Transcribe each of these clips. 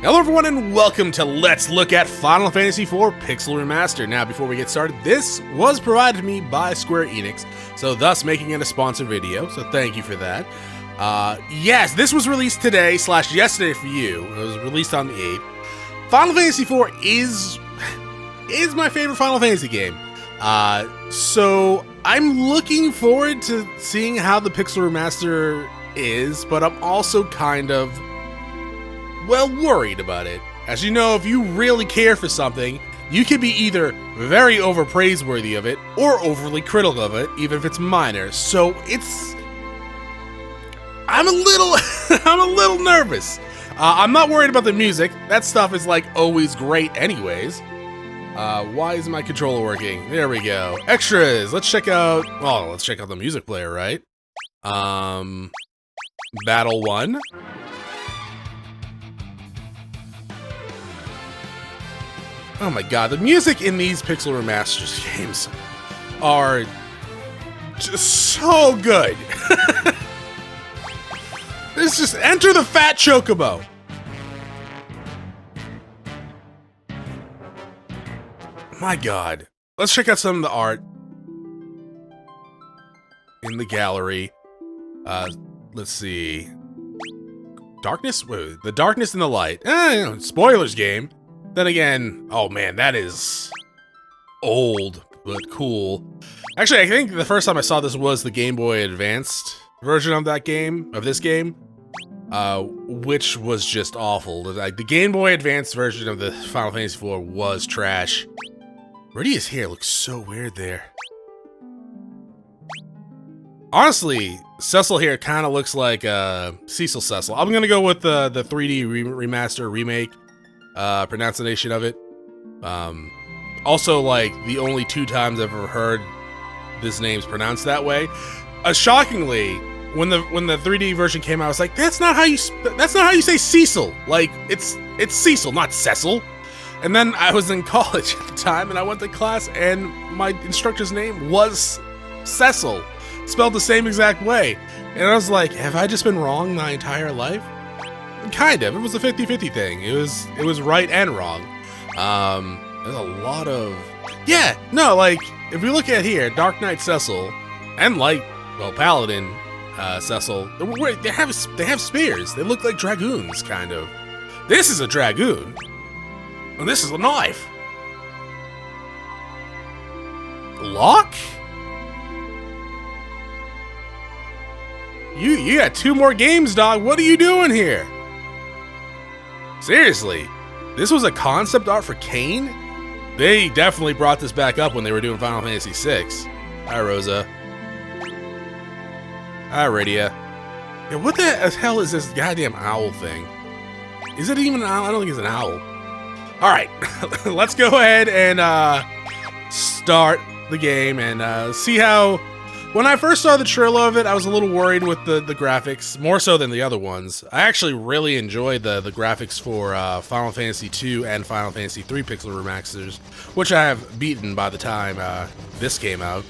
Hello everyone and welcome to Let's Look at Final Fantasy IV Pixel Remaster. Now before we get started, this was provided to me by Square-Enix, so thus making it a sponsored video, so thank you for that. Yes, this was released today / yesterday for you. It was released on the 8th. Final Fantasy IV is my favorite Final Fantasy game. So I'm looking forward to seeing how the Pixel Remaster is, but I'm also kind of worried about it. As you know, if you really care for something, you can be either very over praiseworthy of it or overly critical of it, even if it's minor. So I'm a little nervous. I'm not worried about the music. That stuff is like always great anyways. Why is my controller working? There we go. Extras. Let's check out the music player, right? Battle 1. Oh my god, the music in these Pixel Remasters games are just so good. This just enter the fat chocobo. My god. Let's check out some of the art in the gallery. Let's see. Darkness? Wait, the darkness and the light. Spoilers game. Then again, oh man, that is old, but cool. Actually, I think the first time I saw this was the Game Boy Advanced version of this game, which was just awful. Like, the Game Boy Advanced version of the Final Fantasy IV was trash. Rydia's hair looks so weird there. Honestly, Cecil here kind of looks like Cecil Cecil. I'm gonna go with the 3D remaster remake. Pronunciation of it. Also, like, the only 2 times I've ever heard this name's pronounced that way. Shockingly, when the 3D version came out, I was like, that's not how you say Cecil. Like, it's Cecil, not Cecil. And then I was in college at the time, and I went to class, and my instructor's name was Cecil, spelled the same exact way. And I was like, have I just been wrong my entire life? Kind of. It was a 50-50 thing. It was right and wrong. There's a lot of... Yeah, no, like, if we look at here, Dark Knight Cecil and Paladin Cecil, they have spears. They look like dragoons, kind of. This is a dragoon. And this is a knife. Locke? You got 2 more games, dog. What are you doing here? Seriously, this was a concept art for Kane? They definitely brought this back up when they were doing Final Fantasy VI. Hi, Rosa. Hi, Rydia. Yeah, what the hell is this goddamn owl thing? Is it even an owl? I don't think it's an owl. Alright, let's go ahead and start the game and see how... When I first saw the trailer of it, I was a little worried with the graphics, more so than the other ones. I actually really enjoyed the graphics for Final Fantasy II and Final Fantasy III Pixel Remasters, which I have beaten by the time this came out.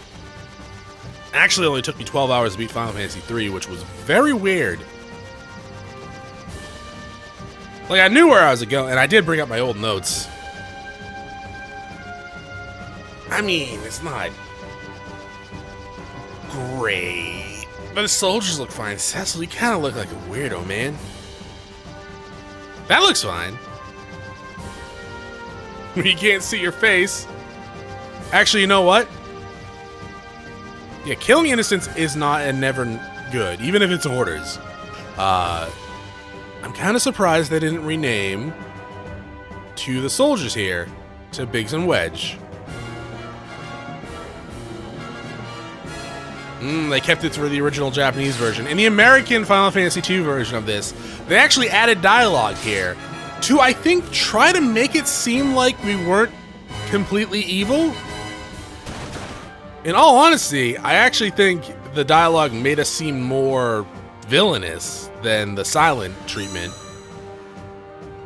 Actually, it only took me 12 hours to beat Final Fantasy III, which was very weird. Like, I knew where I was going, and I did bring up my old notes. I mean, it's not great, but the soldiers look fine. Cecil, you kind of look like a weirdo, man. That looks fine. You can't see your face. Actually, you know what? Yeah, killing innocents is not and never good, even if it's orders. I'm kind of surprised they didn't rename 2 of the soldiers here to Biggs and Wedge. They kept it for the original Japanese version. In the American Final Fantasy II version of this, they actually added dialogue here to, I think, try to make it seem like we weren't completely evil. In all honesty, I actually think the dialogue made us seem more villainous than the silent treatment.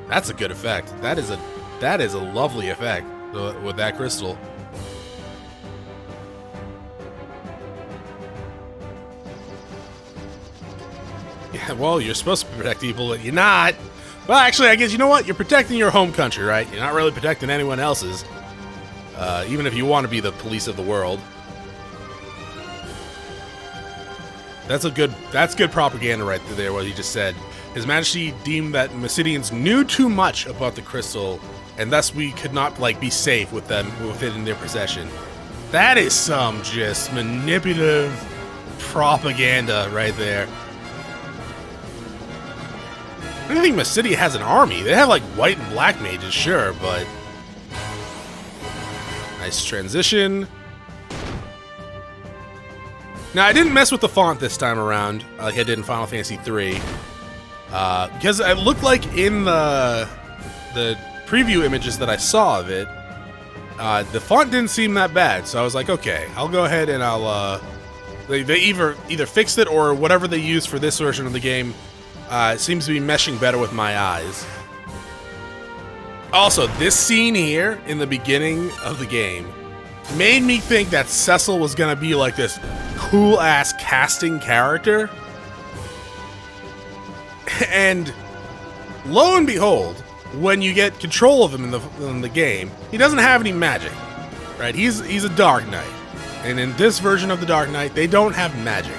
That's a good effect. That is a lovely effect with that crystal. Yeah, well, you're supposed to protect people, but you're not. Well, actually, I guess you know what? You're protecting your home country, right? You're not really protecting anyone else's. Even if you want to be the police of the world. That's good propaganda right there, what he just said. His Majesty deemed that Mysidians knew too much about the crystal, and thus we could not, like, be safe with it in their possession. That is some just manipulative propaganda right there. I don't think Mysidia has an army. They have, like, white and black mages, sure, but... Nice transition. Now, I didn't mess with the font this time around, like I did in Final Fantasy III. Because it looked like in the preview images that I saw of it, the font didn't seem that bad. So I was like, okay, I'll go ahead and I'll... They either fixed it or whatever they used for this version of the game seems to be meshing better with my eyes. Also, this scene here in the beginning of the game made me think that Cecil was gonna be like this cool-ass casting character. And lo and behold, when you get control of him in the game, he doesn't have any magic, right? He's a Dark Knight. And in this version of the Dark Knight, they don't have magic.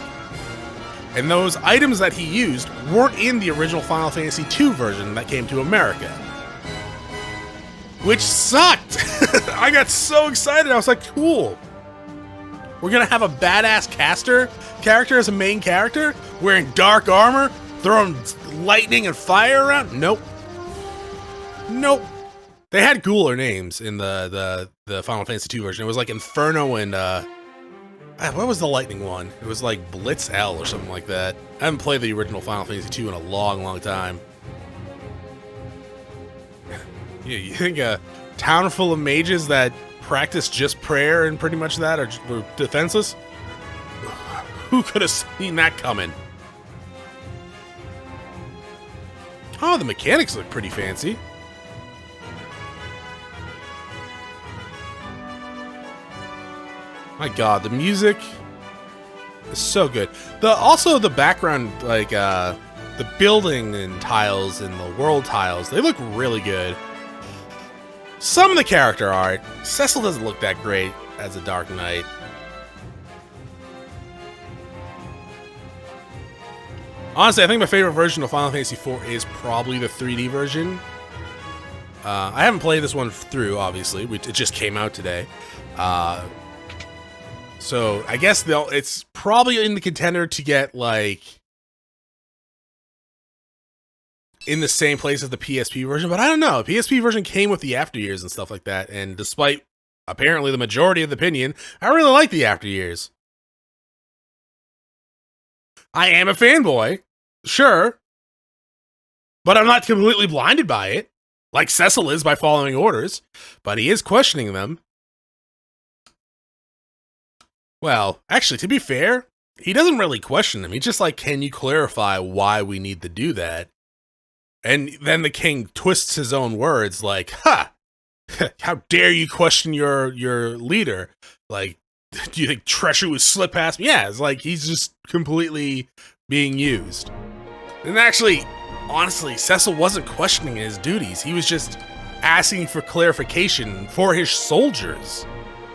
And those items that he used weren't in the original Final Fantasy II version that came to America. Which sucked! I got so excited, I was like, cool. We're gonna have a badass character as a main character, wearing dark armor, throwing lightning and fire around? Nope. Nope. They had cooler names in the Final Fantasy II version. It was like Inferno and, what was the lightning one? It was like Blitz Hell or something like that. I haven't played the original Final Fantasy II in a long, long time. Yeah, you think a town full of mages that practice just prayer and pretty much that are defenseless? Who could have seen that coming? Oh, the mechanics look pretty fancy. My god, the music is so good. Also the background, like the building and tiles and the world tiles, they look really good. Some of the character art, Cecil doesn't look that great as a Dark Knight. Honestly, I think my favorite version of Final Fantasy IV is probably the 3D version. I haven't played this one through, obviously. It just came out today. So I guess it's probably in the contender to get, like, in the same place as the PSP version, but I don't know. The PSP version came with the after years and stuff like that, and despite apparently the majority of the opinion, I really like the after years. I am a fanboy, sure, but I'm not completely blinded by it, like Cecil is by following orders, but he is questioning them. Well, actually, to be fair, he doesn't really question them. He's just like, can you clarify why we need to do that? And then the king twists his own words like, ha! How dare you question your leader? Like, do you think treachery would slip past me? Yeah, it's like he's just completely being used. And actually, honestly, Cecil wasn't questioning his duties. He was just asking for clarification for his soldiers.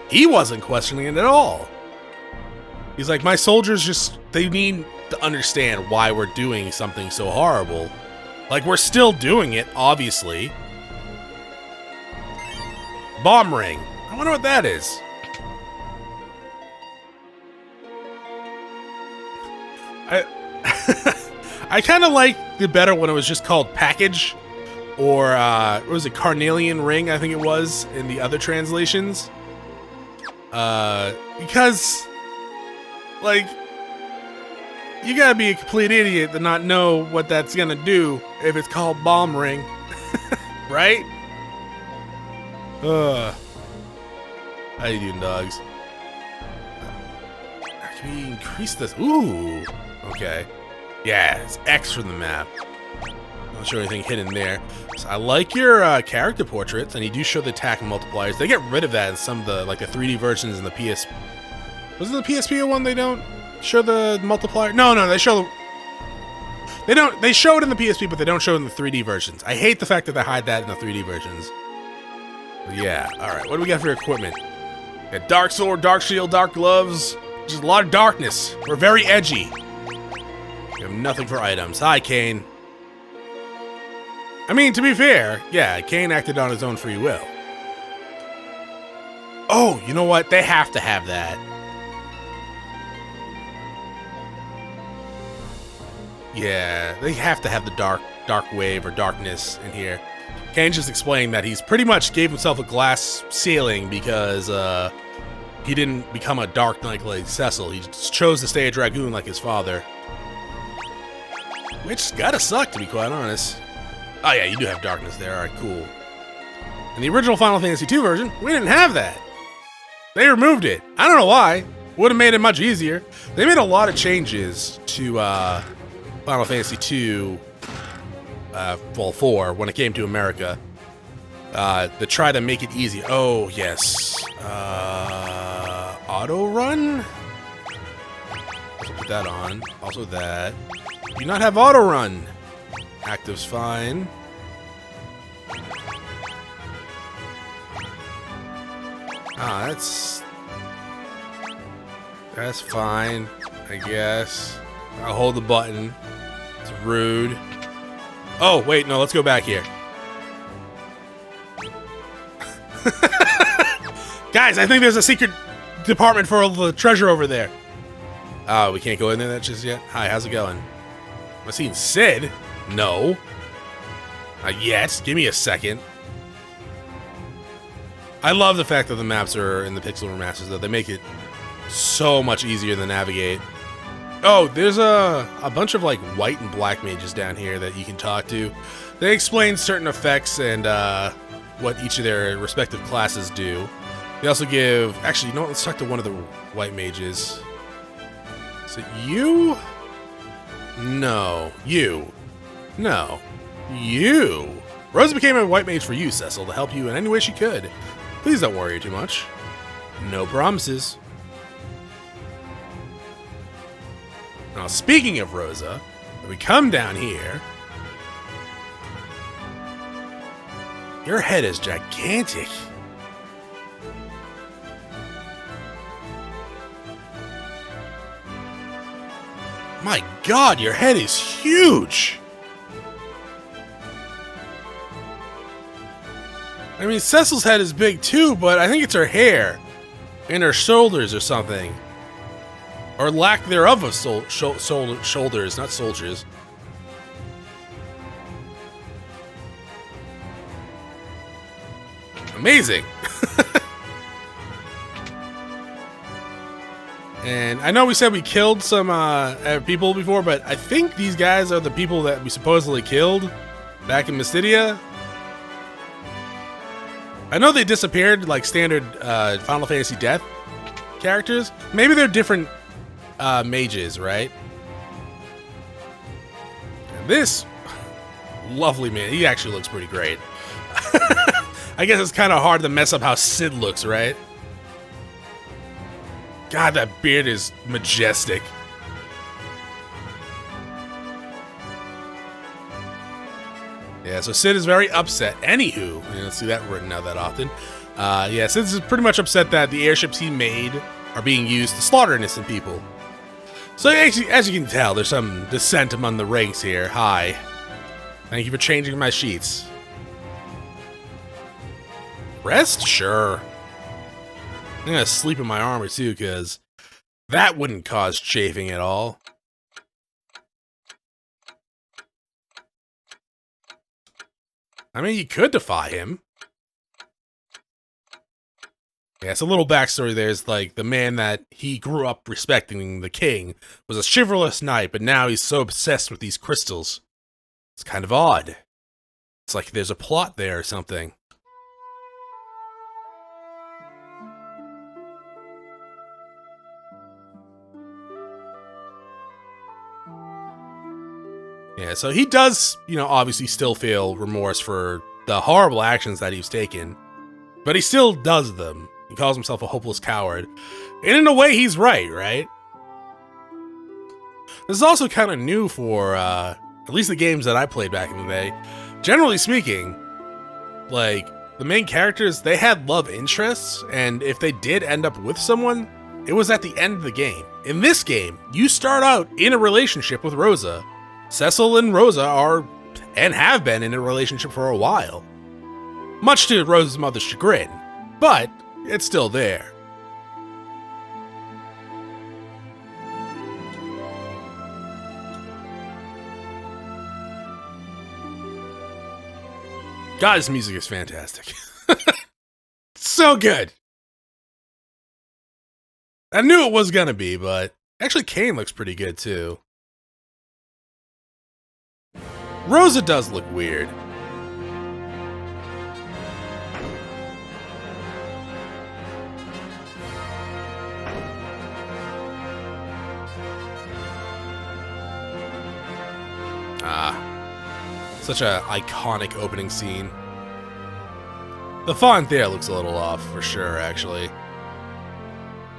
He wasn't questioning it at all. He's like, my soldiers they need to understand why we're doing something so horrible. Like, we're still doing it, obviously. Bomb ring. I wonder what that is. I kind of like the better when it was just called package. Or, what was it, Carnelian ring, I think it was, in the other translations. Because, like, you gotta be a complete idiot to not know what that's gonna do if it's called bomb ring. Right? How you doing, dogs? Can we increase this? Ooh! Okay. Yeah, it's X from the map. Not sure anything hidden there. So I like your character portraits, and you do show the attack multipliers. They get rid of that in some of the, like, the 3D versions in the PS... Was it the PSP one they don't show the multiplier? No, they show They show it in the PSP, but they don't show it in the 3D versions. I hate the fact that they hide that in the 3D versions. But yeah, alright, what do we got for equipment? Got dark sword, dark shield, dark gloves. Just a lot of darkness. We're very edgy. We have nothing for items. Hi, Kane. I mean, to be fair, yeah, Kane acted on his own free will. Oh, you know what? They have to have that. Yeah, they have to have the dark wave or darkness in here. Kane just explained that he's pretty much gave himself a glass ceiling because he didn't become a dark knight like Cecil. He just chose to stay a dragoon like his father. Which gotta suck, to be quite honest. Oh yeah, you do have darkness there. Alright, cool. In the original Final Fantasy II version, we didn't have that. They removed it. I don't know why. Would have made it much easier. They made a lot of changes to Final Fantasy II, well, 4, when it came to America. To try to make it easy. Oh, yes. Auto run? Let's put that on. Also that. Do not have auto run. Active's fine. Ah, that's fine, I guess. I'll hold the button. It's rude. Oh, wait, no, let's go back here. Guys, I think there's a secret department for all the treasure over there. Oh, we can't go in there just yet? Hi, how's it going? Am I seeing Sid? No. Not yet. Give me a second. I love the fact that the maps are in the Pixel Remasters, though. They make it so much easier to navigate. Oh, there's a bunch of like white and black mages down here that you can talk to. They explain certain effects and what each of their respective classes do. They also give... Actually, you know what? Let's talk to one of the white mages. Is it you? No. You. No. You. Rosa became a white mage for you, Cecil, to help you in any way she could. Please don't worry too much. No promises. Now, speaking of Rosa, we come down here. Your head is gigantic. My God, your head is huge. I mean, Cecil's head is big too, but I think it's her hair and her shoulders or something. Or lack thereof of shoulders, not soldiers. Amazing. And I know we said we killed some people before, but I think these guys are the people that we supposedly killed back in Mystidia. I know they disappeared like standard Final Fantasy Death characters. Maybe they're different mages, right? And this lovely man, he actually looks pretty great. I guess it's kind of hard to mess up how Sid looks, right? God, that beard is majestic. Yeah, so Sid is very upset. Anywho, you don't see that written out that often. Yeah, Sid is pretty much upset that the airships he made are being used to slaughter innocent people. So actually, as you can tell, there's some dissent among the ranks here. Hi. Thank you for changing my sheets. Rest? Sure. I'm gonna sleep in my armor too, because that wouldn't cause chafing at all. I mean, you could defy him. Yeah, it's a little backstory there. It's like the man that he grew up respecting, the king, was a chivalrous knight, but now he's so obsessed with these crystals. It's kind of odd. It's like there's a plot there or something. Yeah, so he does, you know, obviously still feel remorse for the horrible actions that he's taken, but he still does them. He calls himself a hopeless coward. And in a way, he's right? This is also kind of new for at least the games that I played back in the day, generally speaking, like, the main characters, they had love interests, and if they did end up with someone, it was at the end of the game. In this game, you start out in a relationship with Rosa. Cecil and Rosa are, and have been, in a relationship for a while. Much to Rosa's mother's chagrin, but it's still there. God, this music is fantastic. So good. I knew it was gonna be, but actually Kane looks pretty good too. Rosa does look weird. Such a iconic opening scene. The font there looks a little off, for sure, actually.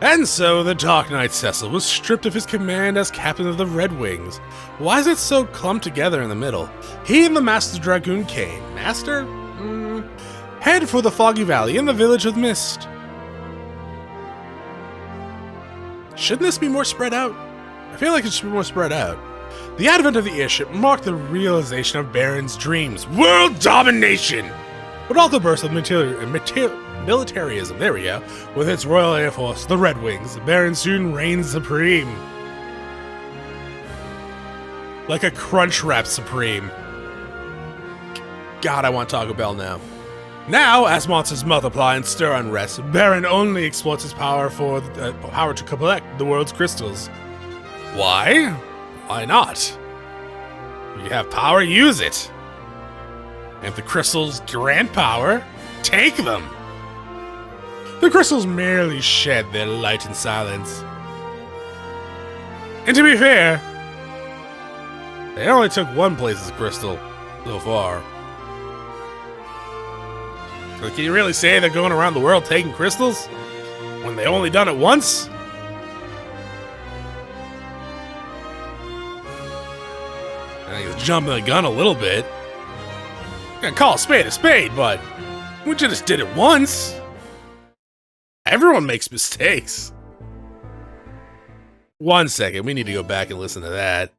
And so, the Dark Knight Cecil was stripped of his command as captain of the Red Wings. Why is it so clumped together in the middle? He and the Master Dragoon Kane. Master? Head for the Foggy Valley in the Village of Mist. Shouldn't this be more spread out? I feel like it should be more spread out. The advent of the airship marked the realization of Baron's dreams. World domination! But also burst of militarism, there we go. With its Royal Air Force, the Red Wings, Baron soon reigned supreme. Like a Crunch Wrap Supreme. God, I want Taco Bell now. Now, as monsters multiply and stir unrest, Baron only exploits his power for the power to collect the world's crystals. Why? Why not? You have power, use it. And if the crystals grant power, take them. The crystals merely shed their light in silence. And to be fair, they only took one place's crystal so far. But can you really say they're going around the world taking crystals when they only done it once? I think it's jumping the gun a little bit. You can call a spade, but we just did it once. Everyone makes mistakes. 1 second, we need to go back and listen to that.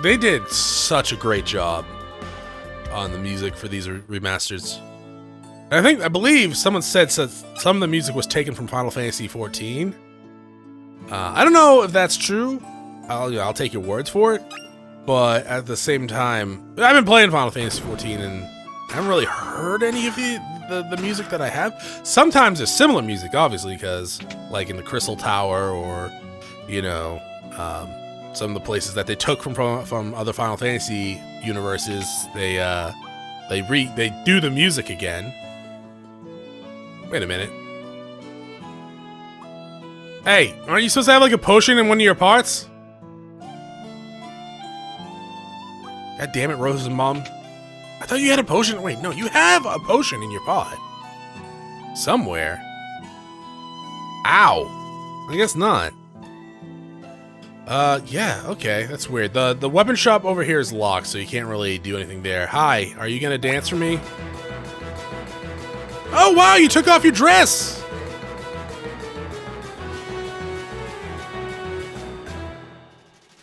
They did such a great job on the music for these remasters. I believe someone said some of the music was taken from Final Fantasy XIV. I don't know if that's true. I'll take your words for it. But at the same time, I've been playing Final Fantasy XIV and I haven't really heard any of the music that I have. Sometimes there's similar music, obviously, because like in the Crystal Tower or, you know, some of the places that they took from other Final Fantasy universes, they do the music again. Wait a minute. Hey, aren't you supposed to have like a potion in one of your parts? God damn it, Rose's mom. I thought you had a potion. Wait, no, you have a potion in your pot. Somewhere. Ow. I guess not. Yeah, okay, that's weird. The weapon shop over here is locked, so you can't really do anything there. Hi, are you gonna dance for me? Oh wow, you took off your dress!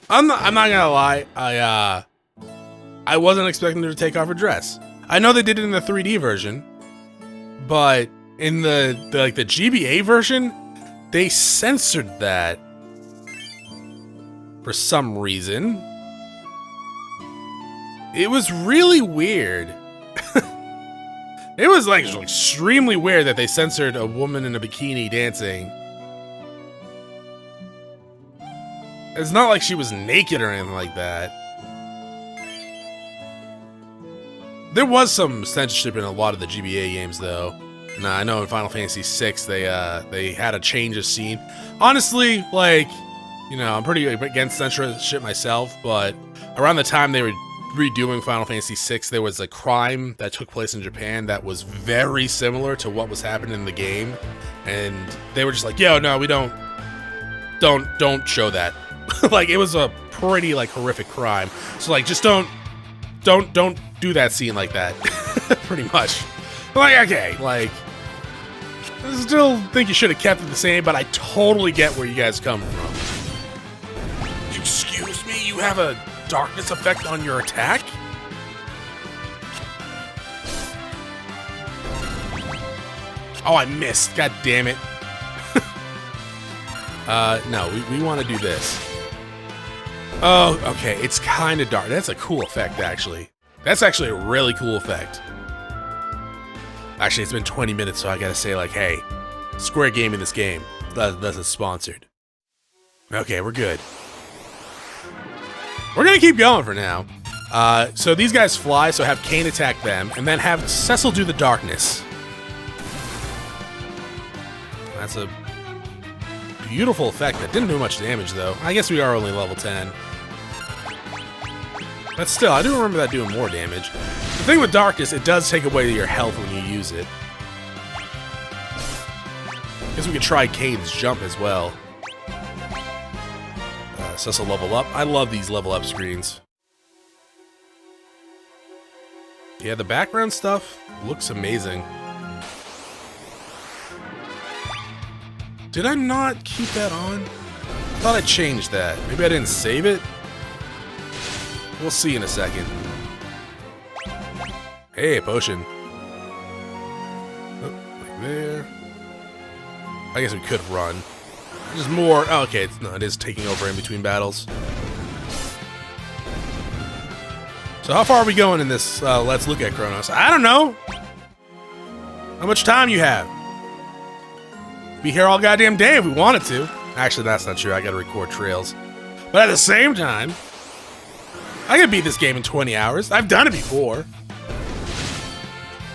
I'm not gonna lie, I wasn't expecting her to take off her dress. I know they did it in the 3D version, but in the GBA version, they censored that. For some reason. It was really weird. It was like extremely weird that they censored a woman in a bikini dancing. It's not like she was naked or anything like that. There was some censorship in a lot of the GBA games though. Nah, I know in Final Fantasy VI they had a change of scene. Honestly, like, you know, I'm pretty against censorship myself, but around the time they were redoing Final Fantasy VI, there was a crime that took place in Japan that was very similar to what was happening in the game, and they were just like, yo, no, we don't show that. Like, it was a pretty, like, horrific crime. So, like, just don't do that scene like that. Pretty much. Like, okay, like, I still think you should have kept it the same, but I totally get where you guys come from. Excuse me, you have a darkness effect on your attack? Oh, I missed. God damn it. No, we want to do this. Oh, okay, it's kind of dark. That's a cool effect, actually. That's actually a really cool effect. Actually, it's been 20 minutes, so I gotta say, like, hey, Square Gaming this game. That's a sponsored. Okay, we're good. We're gonna keep going for now. So these guys fly, so have Kain attack them, and then have Cecil do the darkness. That's a beautiful effect that didn't do much damage, though. I guess we are only level 10. But still, I do remember that doing more damage. The thing with darkness, it does take away your health when you use it. Guess we could try Kain's jump as well. Cecil level up. I love these level up screens. Yeah, the background stuff looks amazing. Did I not keep that on? I thought I changed that. Maybe I didn't save it? We'll see in a second. Hey, potion. Oh, like there. I guess we could run. Just more. Oh, okay, no, it is taking over in between battles. So how far are we going in this Let's Look at Chronos? I don't know. How much time you have? Be here all goddamn day if we wanted to. Actually, that's not true. I gotta record trails. But at the same time, I could beat this game in 20 hours. I've done it before.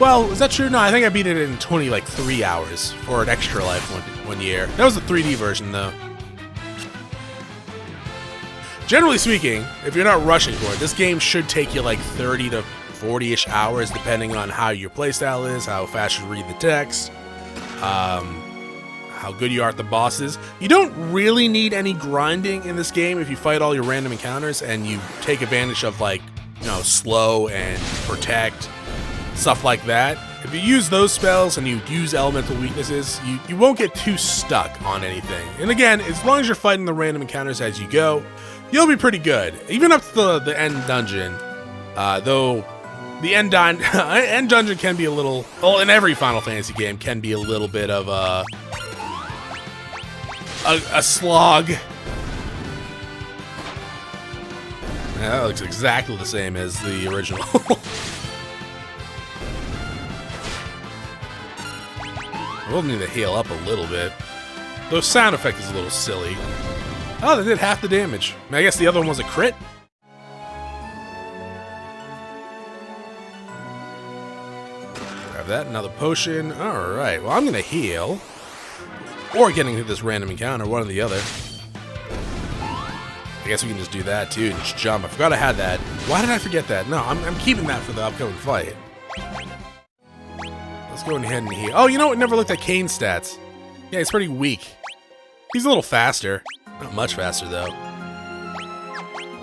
Well, is that true? No, I think I beat it in 3 hours for an extra life one year. That was the 3D version, though. Generally speaking, if you're not rushing for it, this game should take you like 30 to 40-ish hours, depending on how your playstyle is, how fast you read the text, how good you are at the bosses. You don't really need any grinding in this game if you fight all your random encounters and you take advantage of, like, you know, slow and protect, stuff like that. If you use those spells and you use elemental weaknesses, you won't get too stuck on anything. And again, as long as you're fighting the random encounters as you go, you'll be pretty good. Even up to the end dungeon, though the end dungeon can be a little, well, in every Final Fantasy game, can be a little bit of a slog. Yeah, that looks exactly the same as the original. We'll need to heal up a little bit. The sound effect is a little silly. Oh, they did half the damage. I guess the other one was a crit? Grab that, another potion. Alright, well, I'm gonna heal. Or getting to this random encounter, one or the other. I guess we can just do that too, and just jump. I forgot I had that. Why did I forget that? No, I'm keeping that for the upcoming fight. Let's go ahead and heal. Oh, you know what? Never looked at Kain's stats. Yeah, he's pretty weak. He's a little faster. Not much faster, though.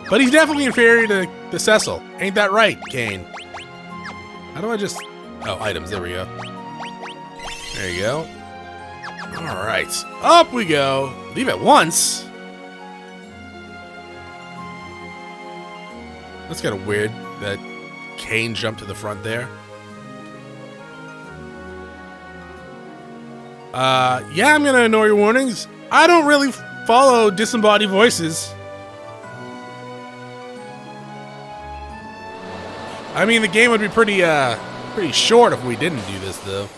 But he's definitely inferior to Cecil. Ain't that right, Kain? How do I just... Oh, items. There we go. There you go. Alright. Up we go. Leave at once. That's kind of weird that Kain jumped to the front there. Yeah, I'm gonna ignore your warnings. I don't really follow disembodied voices. I mean, the game would be pretty short if we didn't do this, though.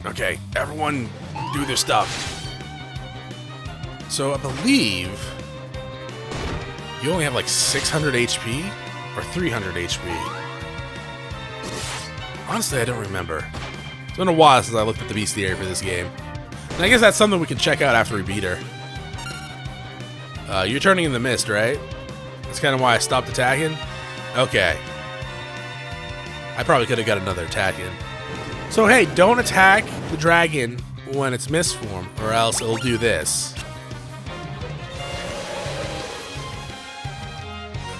Okay, everyone do their stuff. So I believe you only have like 600 HP or 300 HP. Honestly, I don't remember. It's been a while since I looked at the Bestiary for this game. And I guess that's something we can check out after we beat her. You're turning in the mist, right? That's kind of why I stopped attacking? Okay. I probably could have got another attack in. So hey, don't attack the dragon when it's mist form, or else it'll do this.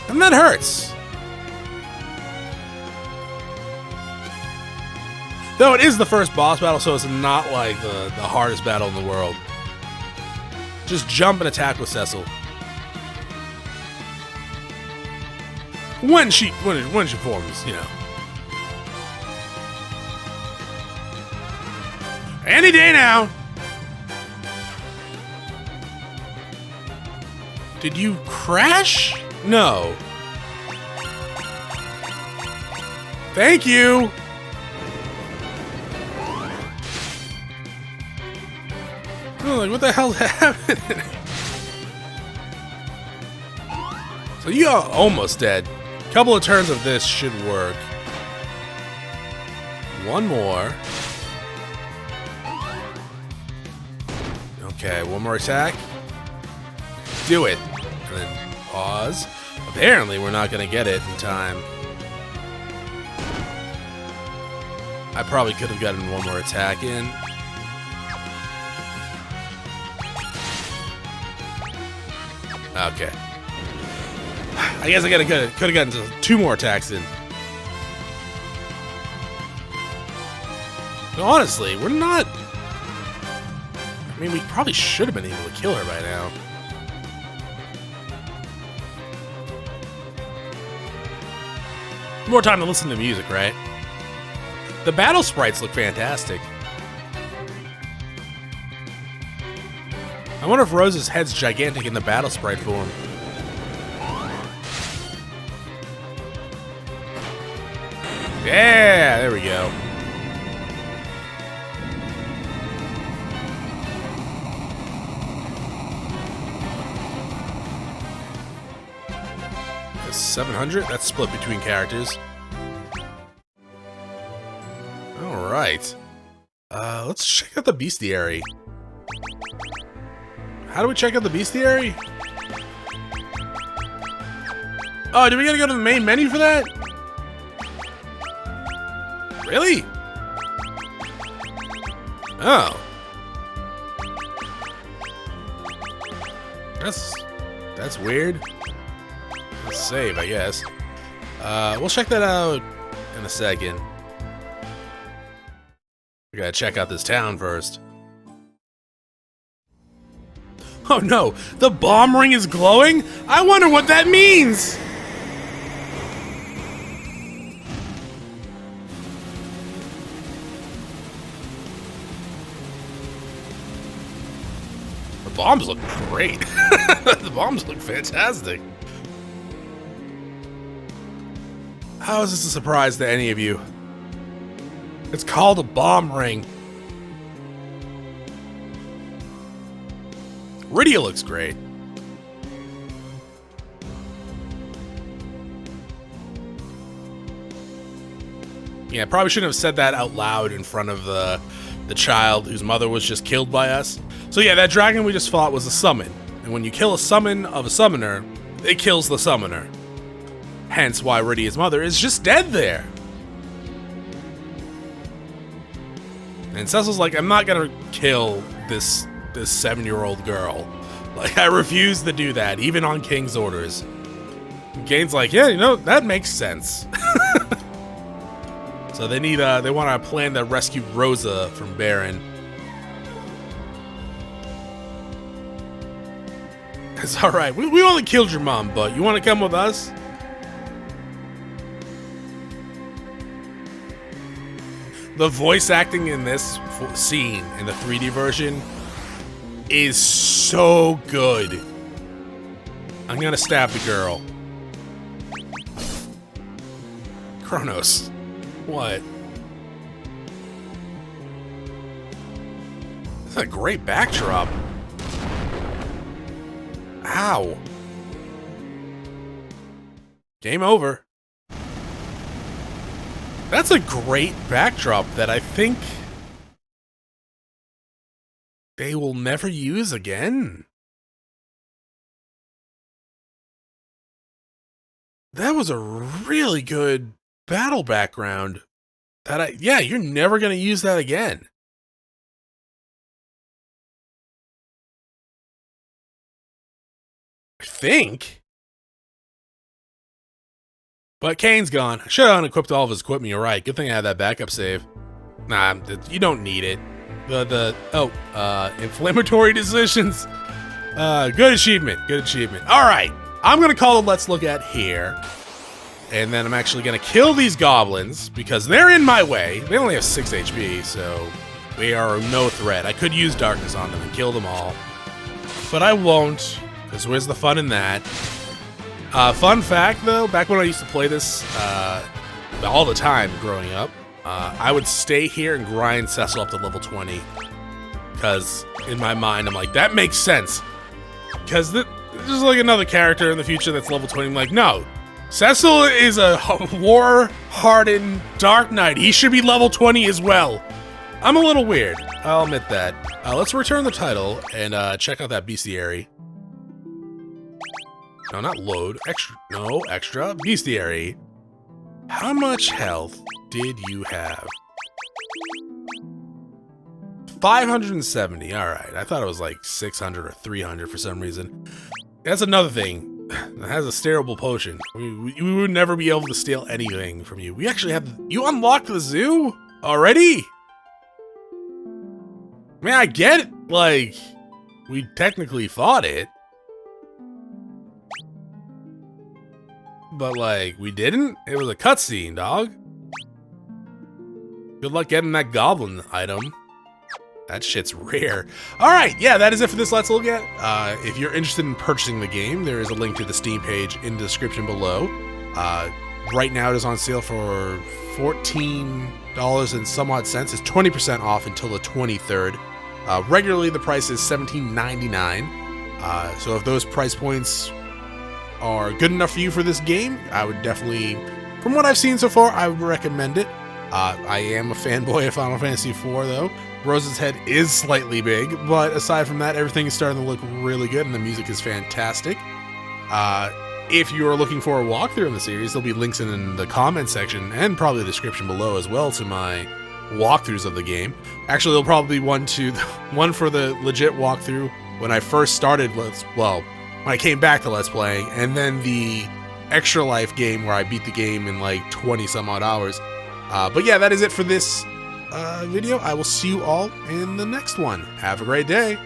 And that hurts. Though it is the first boss battle, so it's not like the hardest battle in the world. Just jump and attack with Cecil. When she forms, you know. Any day now. Did you crash? No. Thank you. Oh, like, what the hell's happening? So you are almost dead. Couple of turns of this should work. One more. Okay, one more attack. Do it. And then pause. Apparently, we're not going to get it in time. I probably could have gotten one more attack in. Okay. I guess I could have gotten 2 more attacks in. But honestly, we're not... I mean, we probably should have been able to kill her by now. More time to listen to music, right? The battle sprites look fantastic. I wonder if Rose's head's gigantic in the battle sprite form. Yeah, there we go. That's 700? That's split between characters. Alright. Let's check out the Bestiary. How do we check out the Bestiary? Oh, do we gotta go to the main menu for that? Really? Oh. That's weird. Let's save, I guess. We'll check that out in a second. We gotta check out this town first. Oh no, the bomb ring is glowing? I wonder what that means! The bombs look great. The bombs look fantastic. How is this a surprise to any of you? It's called a bomb ring. Rydia looks great. Yeah, probably shouldn't have said that out loud in front of the child whose mother was just killed by us. So yeah, that dragon we just fought was a summon. And when you kill a summon of a summoner, it kills the summoner. Hence why Rydia's mother is just dead there. And Cecil's like, I'm not gonna kill this 7-year-old girl. Like, I refuse to do that, even on King's orders. Gain's like, yeah, you know, that makes sense. So they need, they want to plan to rescue Rosa from Baron. It's alright, we only killed your mom, but you want to come with us? The voice acting in this scene, in the 3D version, is so good. I'm gonna stab the girl. Chronos. What? That's a great backdrop. Ow. Game over. That's a great backdrop that I think they will never use again. That was a really good battle background. Yeah, you're never going to use that again. I think. But Kane's gone. Should have unequipped all of his equipment, you're right. Good thing I had that backup save. Nah, you don't need it. Inflammatory decisions. Good achievement. Good achievement. All right. I'm going to call it Let's Look At here. And then I'm actually going to kill these goblins because they're in my way. They only have 6 HP, so they are no threat. I could use darkness on them and kill them all. But I won't, because where's the fun in that? Fun fact, though, back when I used to play this all the time growing up, I would stay here and grind Cecil up to level 20. Because in my mind, I'm like, that makes sense. Because there's like another character in the future that's level 20. I'm like, no. Cecil is a war-hardened Dark Knight. He should be level 20 as well. I'm a little weird. I'll admit that. Let's return the title and check out that Bestiary. No, not load. Extra. No, extra. Bestiary. How much health did you have? 570. All right. I thought it was like 600 or 300 for some reason. That's another thing. It has a stealable potion. We would never be able to steal anything from you. We actually have... You unlocked the zoo already? I mean, I get it. Like, we technically fought it. But, like, we didn't? It was a cutscene, dog. Good luck getting that goblin item. That shit's rare. Alright, yeah, that is it for this Let's Look At. If you're interested in purchasing the game, there is a link to the Steam page in the description below. Right now it is on sale for $14 and some odd cents. It's 20% off until the 23rd. Regularly the price is $17.99. So if those price points are good enough for you for this game, I would definitely, from what I've seen so far, I would recommend it. I am a fanboy of Final Fantasy IV though. Rose's head is slightly big, but aside from that, everything is starting to look really good and the music is fantastic. If you are looking for a walkthrough in the series, there'll be links in the comment section and probably the description below as well to my walkthroughs of the game. Actually, there'll probably be one for the legit walkthrough when I first started, when I came back to Let's Playing, and then the Extra Life game where I beat the game in like 20 some odd hours. But yeah, that is it for this video. I will see you all in the next one. Have a great day.